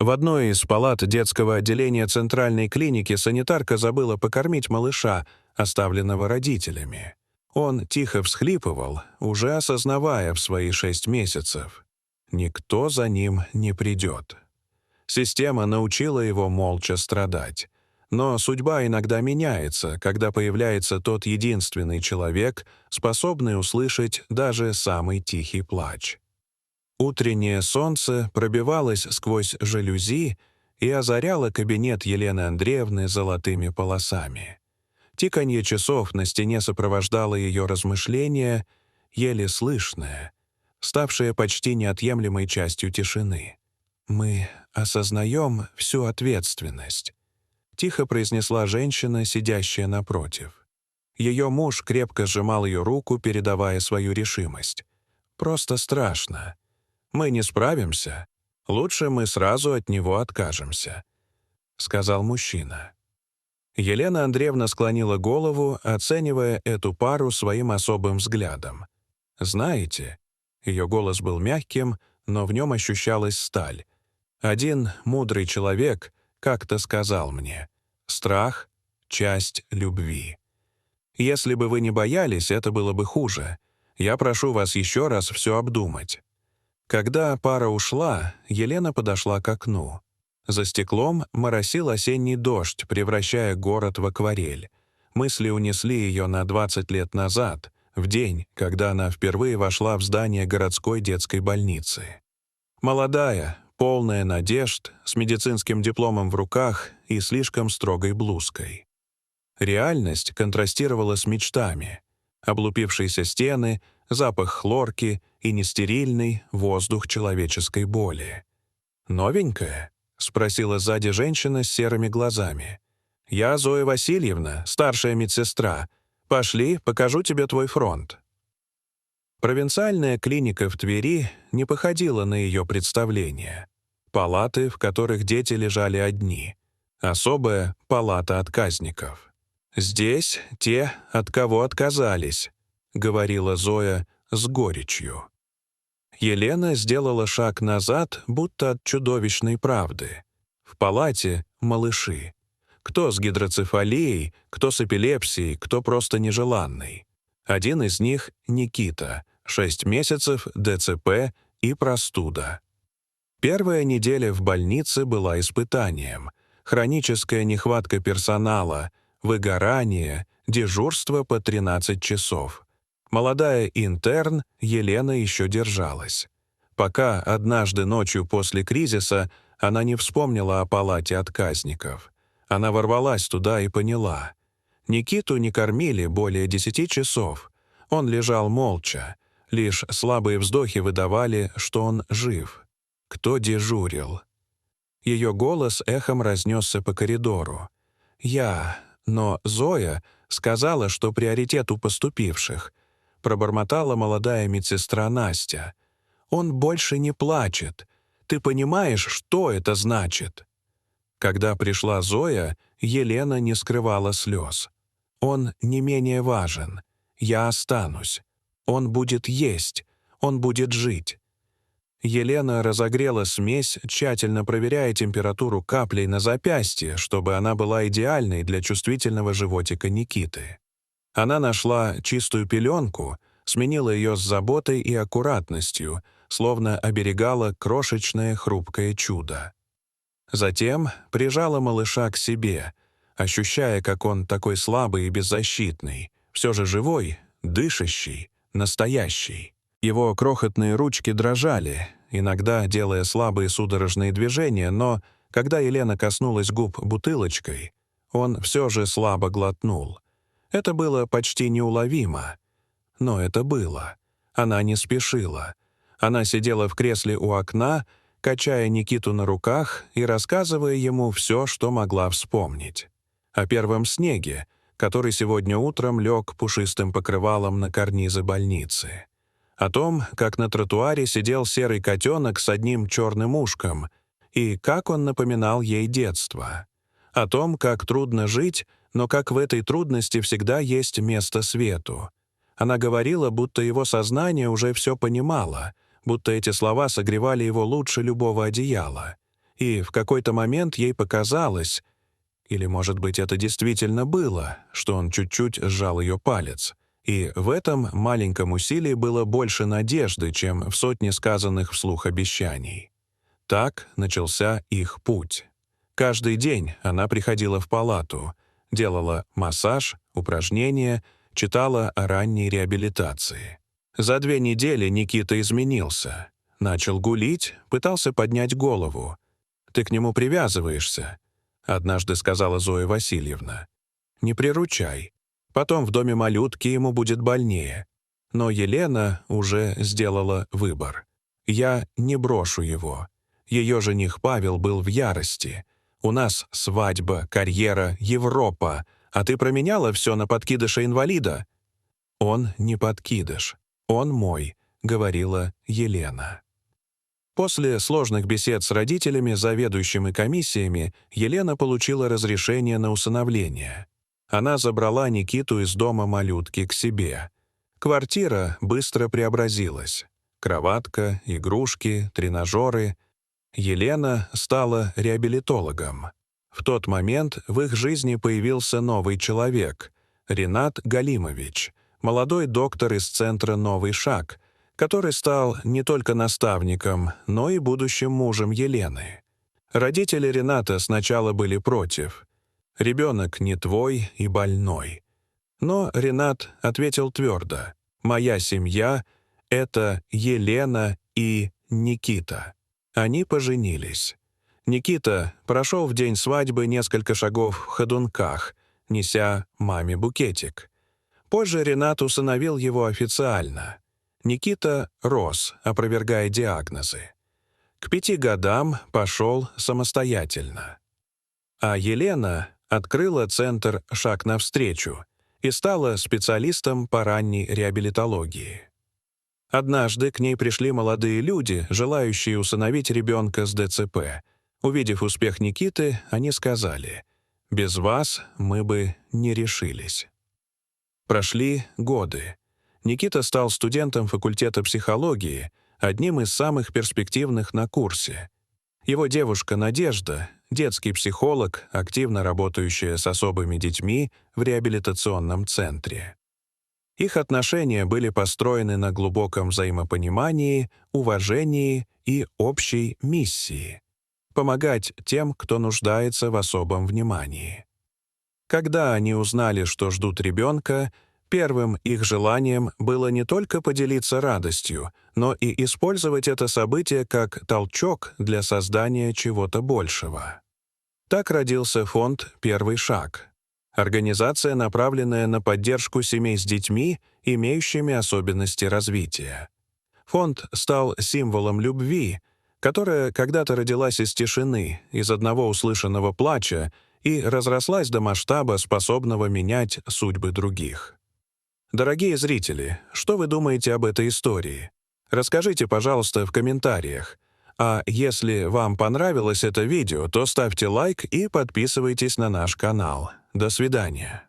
В одной из палат детского отделения центральной клиники санитарка забыла покормить малыша, оставленного родителями. Он тихо всхлипывал, уже осознавая в свои 6 месяцев. Никто за ним не придет. Система научила его молча страдать. Но судьба иногда меняется, когда появляется тот единственный человек, способный услышать даже самый тихий плач. Утреннее солнце пробивалось сквозь жалюзи и озаряло кабинет Елены Андреевны золотыми полосами. Тиканье часов на стене сопровождало ее размышления, еле слышное, ставшее почти неотъемлемой частью тишины. «Мы осознаем всю ответственность», — тихо произнесла женщина, сидящая напротив. Ее муж крепко сжимал ее руку, передавая свою решимость. «Просто страшно. Мы не справимся. Лучше мы сразу от него откажемся», — сказал мужчина. Елена Андреевна склонила голову, оценивая эту пару своим особым взглядом. «Знаете», — ее голос был мягким, но в нем ощущалась сталь. «Один мудрый человек как-то сказал мне: страх — часть любви. Если бы вы не боялись, это было бы хуже. Я прошу вас еще раз все обдумать». Когда пара ушла, Елена подошла к окну. За стеклом моросил осенний дождь, превращая город в акварель. Мысли унесли ее на 20 лет назад, в день, когда она впервые вошла в здание городской детской больницы. Молодая, полная надежд, с медицинским дипломом в руках и слишком строгой блузкой. Реальность контрастировала с мечтами. Облупившиеся стены, запах хлорки и нестерильный воздух человеческой боли. «Новенькая?» — спросила сзади женщина с серыми глазами. «Я Зоя Васильевна, старшая медсестра. Пошли, покажу тебе твой фронт». Провинциальная клиника в Твери не походила на ее представление. Палаты, в которых дети лежали одни. Особая палата отказников. «Здесь те, от кого отказались», — говорила Зоя с горечью. Елена сделала шаг назад, будто от чудовищной правды. В палате малыши. Кто с гидроцефалией, кто с эпилепсией, кто просто нежеланный. Один из них — Никита, 6 месяцев, ДЦП и простуда. Первая неделя в больнице была испытанием. Хроническая нехватка персонала, выгорание, дежурство по 13 часов. Молодая интерн Елена еще держалась. Пока однажды ночью после кризиса она не вспомнила о палате отказников. Она ворвалась туда и поняла. Никиту не кормили более 10 часов. Он лежал молча. Лишь слабые вздохи выдавали, что он жив. Кто дежурил? Ее голос эхом разнесся по коридору. «Я...» Но Зоя сказала, что приоритет у поступивших. Пробормотала молодая медсестра Настя. «Он больше не плачет. Ты понимаешь, что это значит?» Когда пришла Зоя, Елена не скрывала слез. «Он не менее важен. Я останусь. Он будет есть. Он будет жить». Елена разогрела смесь, тщательно проверяя температуру каплей на запястье, чтобы она была идеальной для чувствительного животика Никиты. Она нашла чистую пеленку, сменила ее с заботой и аккуратностью, словно оберегала крошечное хрупкое чудо. Затем прижала малыша к себе, ощущая, как он такой слабый и беззащитный, все же живой, дышащий, настоящий. Его крохотные ручки дрожали, иногда делая слабые судорожные движения, но, когда Елена коснулась губ бутылочкой, он все же слабо глотнул. Это было почти неуловимо. Но это было. Она не спешила. Она сидела в кресле у окна, качая Никиту на руках и рассказывая ему все, что могла вспомнить. О первом снеге, который сегодня утром лег пушистым покрывалом на карнизы больницы. О том, как на тротуаре сидел серый котенок с одним черным ушком, и как он напоминал ей детство. О том, как трудно жить, но как в этой трудности всегда есть место свету. Она говорила, будто его сознание уже все понимало, будто эти слова согревали его лучше любого одеяла. И в какой-то момент ей показалось, или, может быть, это действительно было, что он чуть-чуть сжал ее палец. И в этом маленьком усилии было больше надежды, чем в сотне сказанных вслух обещаний. Так начался их путь. Каждый день она приходила в палату, делала массаж, упражнения, читала о ранней реабилитации. За 2 недели Никита изменился. Начал гулить, пытался поднять голову. «Ты к нему привязываешься», — однажды сказала Зоя Васильевна. «Не приручай. Потом в доме малютки ему будет больнее». Но Елена уже сделала выбор. «Я не брошу его». Ее жених Павел был в ярости. «У нас свадьба, карьера, Европа, а ты променяла все на подкидыша-инвалида?» «Он не подкидыш, он мой», — говорила Елена. После сложных бесед с родителями, заведующим и комиссиями, Елена получила разрешение на усыновление. Она забрала Никиту из дома малютки к себе. Квартира быстро преобразилась. Кроватка, игрушки, тренажеры. Елена стала реабилитологом. В тот момент в их жизни появился новый человек — Ренат Галимович, молодой доктор из центра «Новый шаг», который стал не только наставником, но и будущим мужем Елены. Родители Рената сначала были против. «Ребенок не твой и больной». Но Ренат ответил твердо: «Моя семья — это Елена и Никита». Они поженились. Никита прошел в день свадьбы несколько шагов в ходунках, неся маме букетик. Позже Ренат усыновил его официально. Никита рос, опровергая диагнозы. К 5 годам пошел самостоятельно. А Елена открыла центр «Шаг навстречу» и стала специалистом по ранней реабилитологии. Однажды к ней пришли молодые люди, желающие усыновить ребенка с ДЦП. Увидев успех Никиты, они сказали: «Без вас мы бы не решились». Прошли годы. Никита стал студентом факультета психологии, одним из самых перспективных на курсе. Его девушка Надежда — детский психолог, активно работающая с особыми детьми в реабилитационном центре. Их отношения были построены на глубоком взаимопонимании, уважении и общей миссии — помогать тем, кто нуждается в особом внимании. Когда они узнали, что ждут ребенка, первым их желанием было не только поделиться радостью, но и использовать это событие как толчок для создания чего-то большего. Так родился фонд «Первый шаг». Организация, направленная на поддержку семей с детьми, имеющими особенности развития. Фонд стал символом любви, которая когда-то родилась из тишины, из одного услышанного плача и разрослась до масштаба, способного менять судьбы других. Дорогие зрители, что вы думаете об этой истории? Расскажите, пожалуйста, в комментариях. А если вам понравилось это видео, то ставьте лайк и подписывайтесь на наш канал. До свидания.